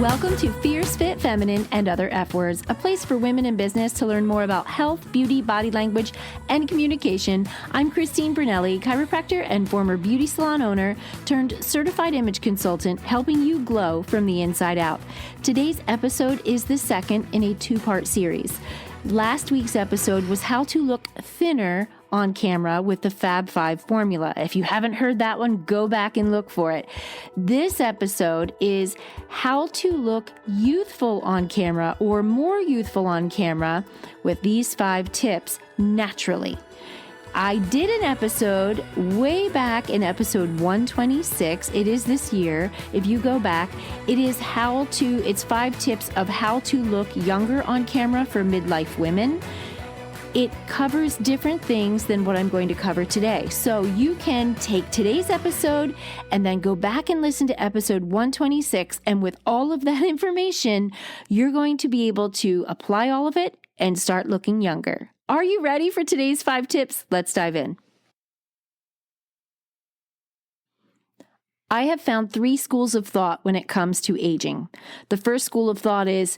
Welcome to Fierce Fit Feminine and Other F Words, a place for women in business to learn more about health, beauty, body language, and communication. I'm Christine Brunelli, chiropractor and former beauty salon owner turned certified image consultant, helping you glow from the inside out. Today's episode is the second in a two-part series. Last week's episode was how to look thinner on camera with the Fab 5 formula. If you haven't heard that one, go back and look for it. This episode is how to look youthful on camera or more youthful on camera with these 5 tips naturally. I did an episode way back in episode 126. It is this year. If you go back, it's 5 tips of how to look younger on camera for midlife women. It covers different things than what I'm going to cover today. So you can take today's episode and then go back and listen to episode 126. And with all of that information, you're going to be able to apply all of it and start looking younger. Are you ready for today's 5 tips? Let's dive in. I have found 3 schools of thought when it comes to aging. The first school of thought is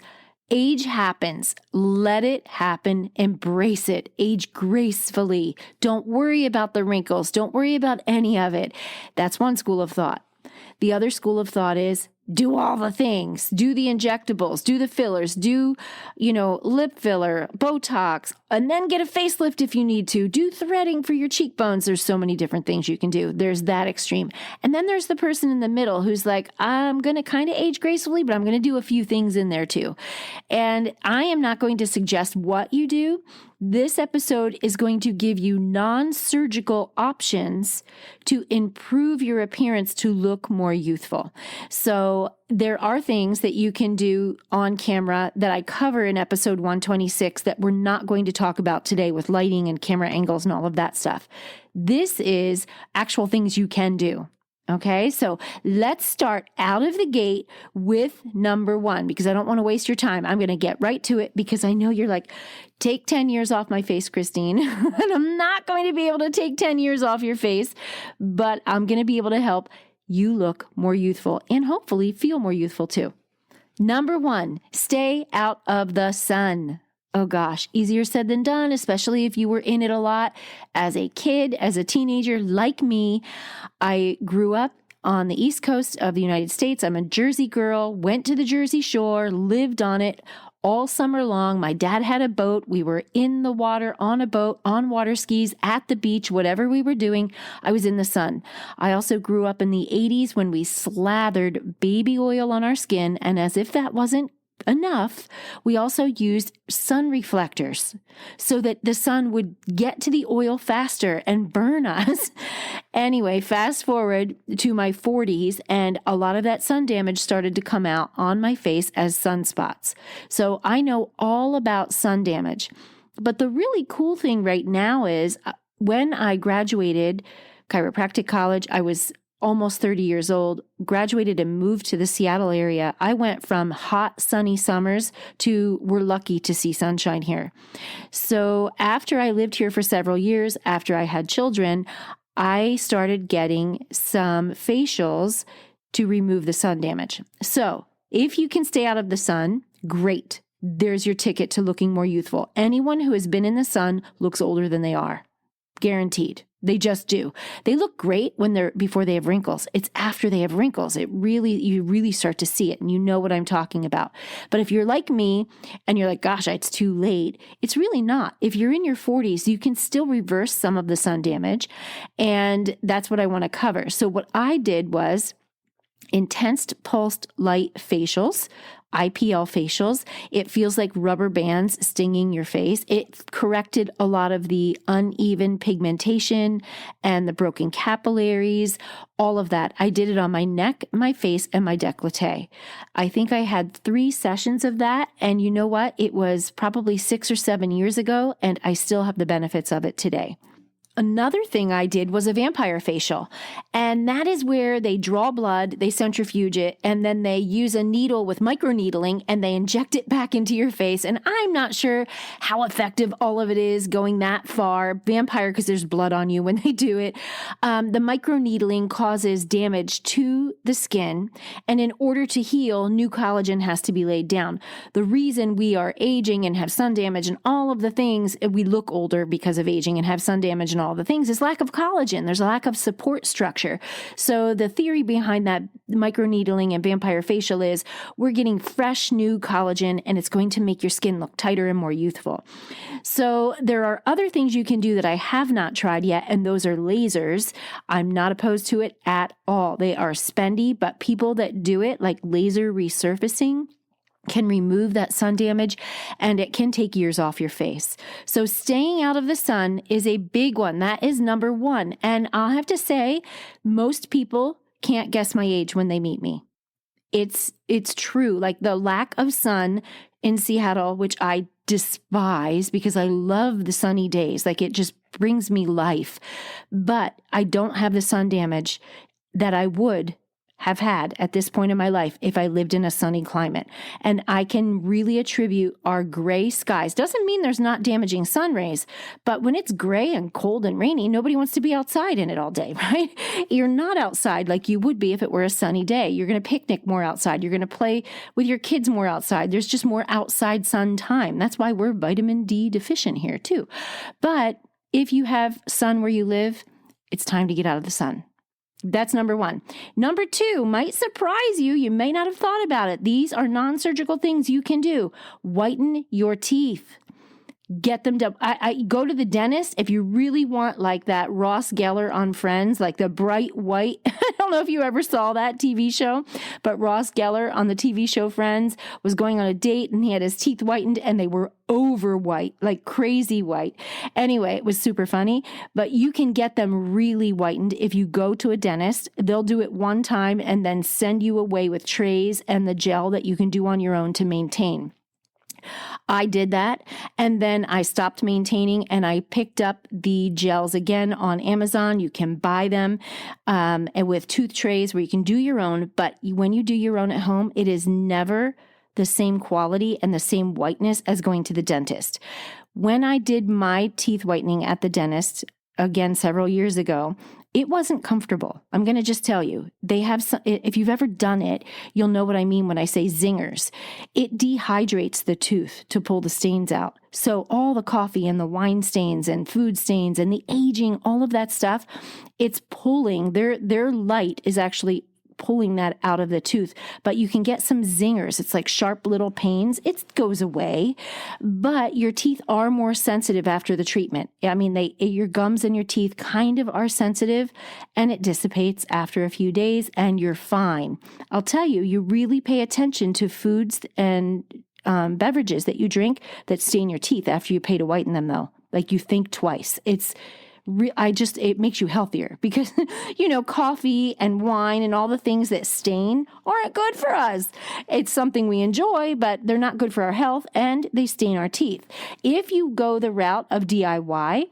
age happens. Let it happen. Embrace it. Age gracefully. Don't worry about the wrinkles. Don't worry about any of it. That's one school of thought. The other school of thought is do all the things. Do the injectables. Do the fillers. Do, lip filler, Botox, and then get a facelift if you need to. Do threading for your cheekbones. There's so many different things you can do. There's that extreme. And then there's the person in the middle who's like, I'm going to kind of age gracefully, but I'm going to do a few things in there too. And I am not going to suggest what you do. This episode is going to give you non-surgical options to improve your appearance to look more youthful. So there are things that you can do on camera that I cover in episode 126 that we're not going to talk about today with lighting and camera angles and all of that stuff. This is actual things you can do. Okay, so let's start out of the gate with number 1, because I don't want to waste your time. I'm going to get right to it because I know you're like, take 10 years off my face, Christine. And I'm not going to be able to take 10 years off your face, but I'm going to be able to help you look more youthful and hopefully feel more youthful too. Number 1, stay out of the sun. Oh gosh, easier said than done, especially if you were in it a lot as a kid, as a teenager like me. I grew up on the East Coast of the United States. I'm a Jersey girl, went to the Jersey Shore, lived on it all summer long. My dad had a boat. We were in the water, on a boat, on water skis, at the beach, whatever we were doing, I was in the sun. I also grew up in the 80s when we slathered baby oil on our skin. And as if that wasn't enough, we also used sun reflectors so that the sun would get to the oil faster and burn us. Anyway, fast forward to my 40s, and a lot of that sun damage started to come out on my face as sunspots. So I know all about sun damage. But the really cool thing right now is when I graduated chiropractic college, I was almost 30 years old, graduated and moved to the Seattle area. I went from hot, sunny summers to we're lucky to see sunshine here. So after I lived here for several years, after I had children, I started getting some facials to remove the sun damage. So if you can stay out of the sun, great. There's your ticket to looking more youthful. Anyone who has been in the sun looks older than they are. Guaranteed. They just do. They look great before they have wrinkles. It's after they have wrinkles. You really start to see it and you know what I'm talking about. But if you're like me and you're like, gosh, it's too late. It's really not. If you're in your 40s, you can still reverse some of the sun damage. And that's what I want to cover. So what I did was intense pulsed light facials, IPL facials. It feels like rubber bands stinging your face. It corrected a lot of the uneven pigmentation and the broken capillaries, all of that. I did it on my neck, my face, and my décolleté. I think I had 3 sessions of that. And you know what? It was probably 6 or 7 years ago, and I still have the benefits of it today. Another thing I did was a vampire facial. And that is where they draw blood, they centrifuge it, and then they use a needle with microneedling and they inject it back into your face. And I'm not sure how effective all of it is going that far. Vampire, because there's blood on you when they do it. The microneedling causes damage to the skin. And in order to heal, new collagen has to be laid down. The reason we are aging and have sun damage and all of the things, we look older because of aging and have sun damage and all the things, is lack of collagen. There's a lack of support structure. So the theory behind that microneedling and vampire facial is we're getting fresh new collagen and it's going to make your skin look tighter and more youthful. So there are other things you can do that I have not tried yet, and those are lasers. I'm not opposed to it at all. They are spendy, but people that do it, like laser resurfacing, can remove that sun damage, and it can take years off your face. So staying out of the sun is a big one. That is number one. And I'll have to say, most people can't guess my age when they meet me. It's true. Like the lack of sun in Seattle, which I despise because I love the sunny days. Like it just brings me life. But I don't have the sun damage that I would have had at this point in my life if I lived in a sunny climate. And I can really attribute our gray skies. Doesn't mean there's not damaging sun rays, but when it's gray and cold and rainy, nobody wants to be outside in it all day, right? You're not outside like you would be if it were a sunny day. You're going to picnic more outside. You're going to play with your kids more outside. There's just more outside sun time. That's why we're vitamin D deficient here too. But if you have sun where you live, it's time to get out of the sun. That's number one. Number two might surprise you. You may not have thought about it. These are non-surgical things you can do. Whiten your teeth. Get them done. I go to the dentist if you really want like that Ross Geller on Friends, like the bright white. I don't know if you ever saw that TV show, but Ross Geller on the TV show Friends was going on a date and he had his teeth whitened and they were over white, like crazy white. Anyway, it was super funny, but you can get them really whitened if you go to a dentist. They'll do it one time and then send you away with trays and the gel that you can do on your own to maintain. I did that, and then I stopped maintaining, and I picked up the gels again on Amazon. You can buy them and with tooth trays where you can do your own, but when you do your own at home, it is never the same quality and the same whiteness as going to the dentist. When I did my teeth whitening at the dentist, again, several years ago, it wasn't comfortable. I'm going to just tell you, they have some, if you've ever done it, you'll know what I mean when I say zingers. It dehydrates the tooth to pull the stains out. So all the coffee and the wine stains and food stains and the aging, all of that stuff, it's pulling, their light is actually pulling that out of the tooth, but you can get some zingers. It's like sharp little pains. It goes away, but your teeth are more sensitive after the treatment. I mean, your gums and your teeth kind of are sensitive and it dissipates after a few days and you're fine. I'll tell you, you really pay attention to foods and beverages that you drink that stain your teeth after you pay to whiten them though. Like you think twice. It makes you healthier because, coffee and wine and all the things that stain aren't good for us. It's something we enjoy, but they're not good for our health and they stain our teeth. If you go the route of DIY,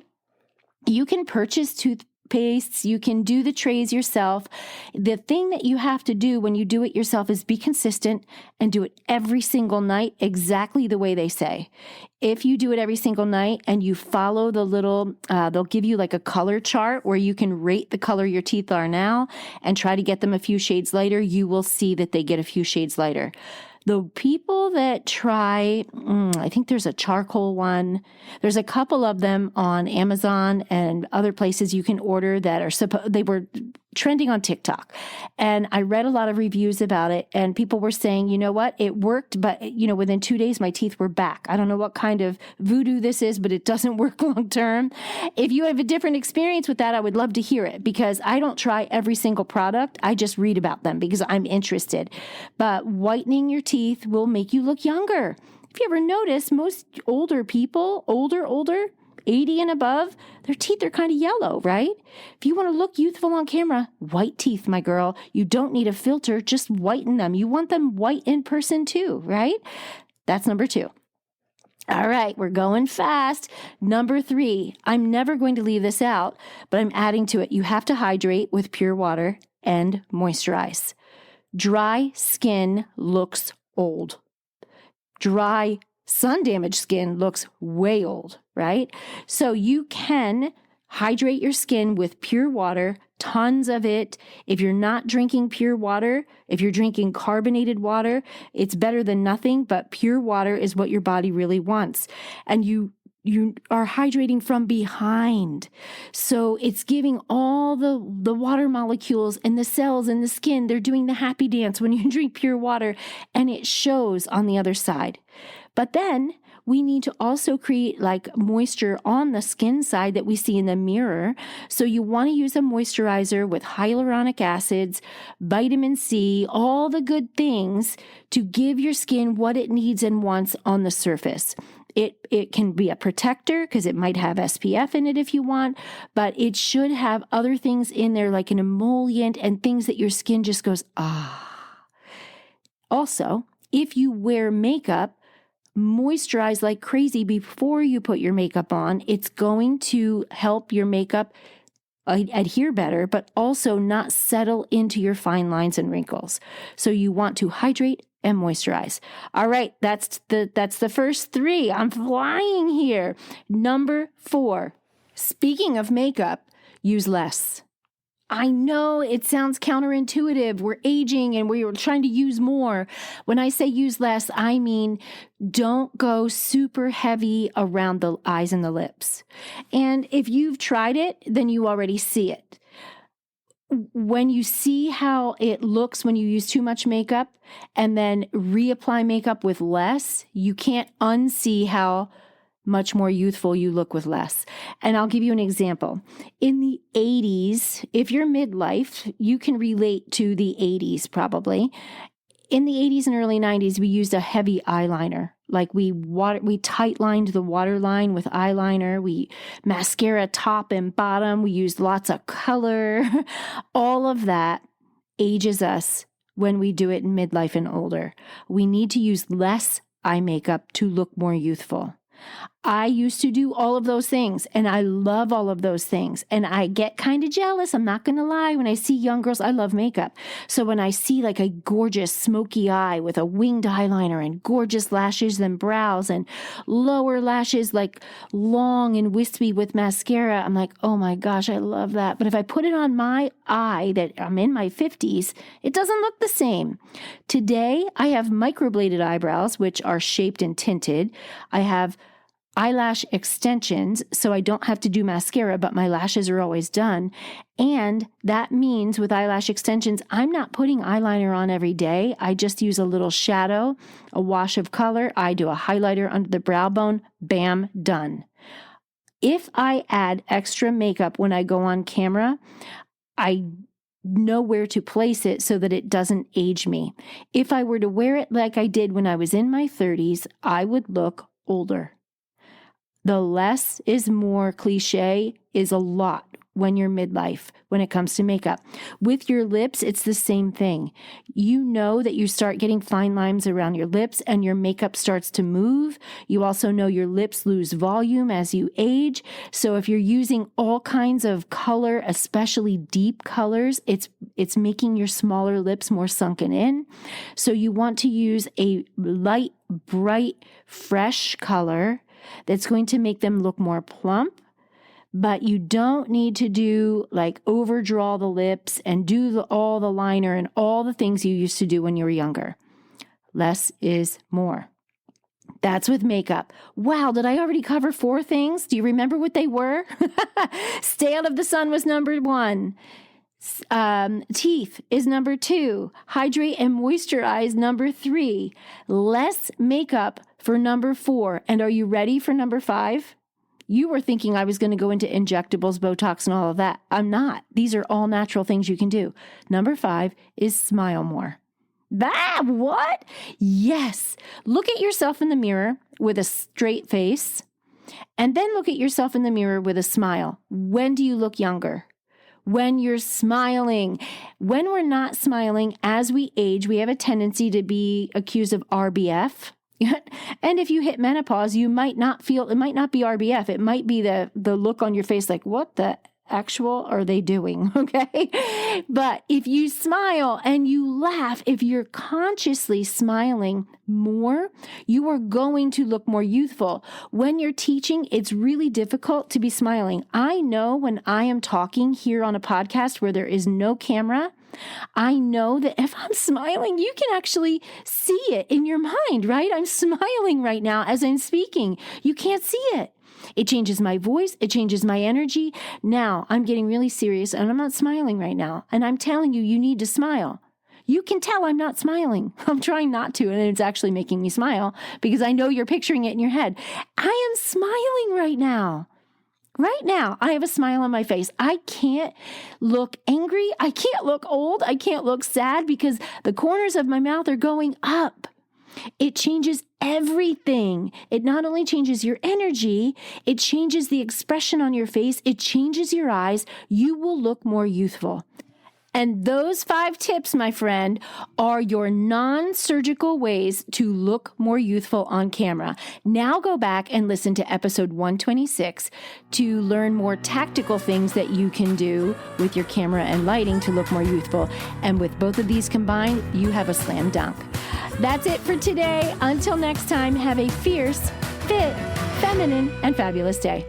you can purchase toothpastes, you can do the trays yourself. The thing that you have to do when you do it yourself is be consistent and do it every single night exactly the way they say. If you do it every single night and you follow the little, they'll give you like a color chart where you can rate the color your teeth are now and try to get them a few shades lighter, you will see that they get a few shades lighter. The people that try, I think there's a charcoal one. There's a couple of them on Amazon and other places you can order that are they were trending on TikTok. And I read a lot of reviews about it and people were saying, you know what, it worked, but within 2 days, my teeth were back. I don't know what kind of voodoo this is, but it doesn't work long term. If you have a different experience with that, I would love to hear it because I don't try every single product. I just read about them because I'm interested. But whitening your teeth will make you look younger. If you ever notice, most older people, older, 80 and above, their teeth are kind of yellow, right? If you want to look youthful on camera, white teeth, my girl. You don't need a filter, just whiten them. You want them white in person too, right? That's number two. All right, we're going fast. Number 3, I'm never going to leave this out, but I'm adding to it. You have to hydrate with pure water and moisturize. Dry skin looks old. Dry, sun-damaged skin looks way old, right? So you can hydrate your skin with pure water, tons of it. If you're not drinking pure water, if you're drinking carbonated water, it's better than nothing, but pure water is what your body really wants. And you are hydrating from behind. So it's giving all the water molecules and the cells in the skin, they're doing the happy dance when you drink pure water, and it shows on the other side. But then we need to also create like moisture on the skin side that we see in the mirror. So you want to use a moisturizer with hyaluronic acids, vitamin C, all the good things to give your skin what it needs and wants on the surface. It can be a protector because it might have SPF in it if you want, but it should have other things in there like an emollient and things that your skin just goes, ah. Also, if you wear makeup, moisturize like crazy before you put your makeup on. It's going to help your makeup adhere better, but also not settle into your fine lines and wrinkles. So you want to hydrate and moisturize. All right, that's the first 3. I'm flying here. Number 4, speaking of makeup, use less. I know it sounds counterintuitive. We're aging and we're trying to use more. When I say use less, I mean don't go super heavy around the eyes and the lips. And if you've tried it, then you already see it. When you see how it looks when you use too much makeup and then reapply makeup with less, you can't unsee how much more youthful you look with less. And I'll give you an example. In the 80s, if you're midlife, you can relate to the 80s probably. In the 80s and early 90s, we used a heavy eyeliner. Like we tight lined the waterline with eyeliner. We mascara top and bottom. We used lots of color. All of that ages us when we do it in midlife and older. We need to use less eye makeup to look more youthful. I used to do all of those things and I love all of those things. And I get kind of jealous. I'm not going to lie. When I see young girls, I love makeup. So when I see like a gorgeous smoky eye with a winged eyeliner and gorgeous lashes and brows and lower lashes like long and wispy with mascara, I'm like, oh my gosh, I love that. But if I put it on my eye that I'm in my 50s, it doesn't look the same. Today, I have microbladed eyebrows, which are shaped and tinted. I have eyelash extensions, so I don't have to do mascara, but my lashes are always done. And that means with eyelash extensions, I'm not putting eyeliner on every day. I just use a little shadow, a wash of color. I do a highlighter under the brow bone. Bam, done. If I add extra makeup when I go on camera, I know where to place it so that it doesn't age me. If I were to wear it like I did when I was in my 30s, I would look older. The less is more cliche is a lot when you're midlife when it comes to makeup. With your lips, it's the same thing. You know that you start getting fine lines around your lips and your makeup starts to move. You also know your lips lose volume as you age. So if you're using all kinds of color, especially deep colors, it's making your smaller lips more sunken in. So you want to use a light, bright, fresh color that's going to make them look more plump, but you don't need to do like overdraw the lips and do all the liner and all the things you used to do when you were younger. Less is more. That's with makeup. Wow, did I already cover 4 things? Do you remember what they were? Stay out of the sun was number 1. Teeth is number 2. Hydrate and moisturize number 3. Less makeup for number 4. And are you ready for number 5? You were thinking I was going to go into injectables, Botox, and all of that. I'm not. These are all natural things you can do. Number 5 is smile more. What? Yes. Look at yourself in the mirror with a straight face, and then look at yourself in the mirror with a smile. When do you look younger? When you're smiling. When we're not smiling, as we age, we have a tendency to be accused of RBF, And if you hit menopause, you might not feel, it might not be RBF. It might be the look on your face like, what the actual are they doing? Okay. But if you smile and you laugh, if you're consciously smiling more, you are going to look more youthful. When you're teaching, it's really difficult to be smiling. I know when I am talking here on a podcast where there is no camera, I know that if I'm smiling, you can actually see it in your mind, right? I'm smiling right now as I'm speaking. You can't see it. It changes my voice. It changes my energy. Now I'm getting really serious and I'm not smiling right now. And I'm telling you, you need to smile. You can tell I'm not smiling. I'm trying not to, and it's actually making me smile because I know you're picturing it in your head. I am smiling right now. Right now, I have a smile on my face. I can't look angry. I can't look old. I can't look sad because the corners of my mouth are going up. It changes everything. It not only changes your energy, it changes the expression on your face. It changes your eyes. You will look more youthful. And those 5 tips, my friend, are your non-surgical ways to look more youthful on camera. Now go back and listen to episode 126 to learn more tactical things that you can do with your camera and lighting to look more youthful. And with both of these combined, you have a slam dunk. That's it for today. Until next time, have a fierce, fit, feminine, and fabulous day.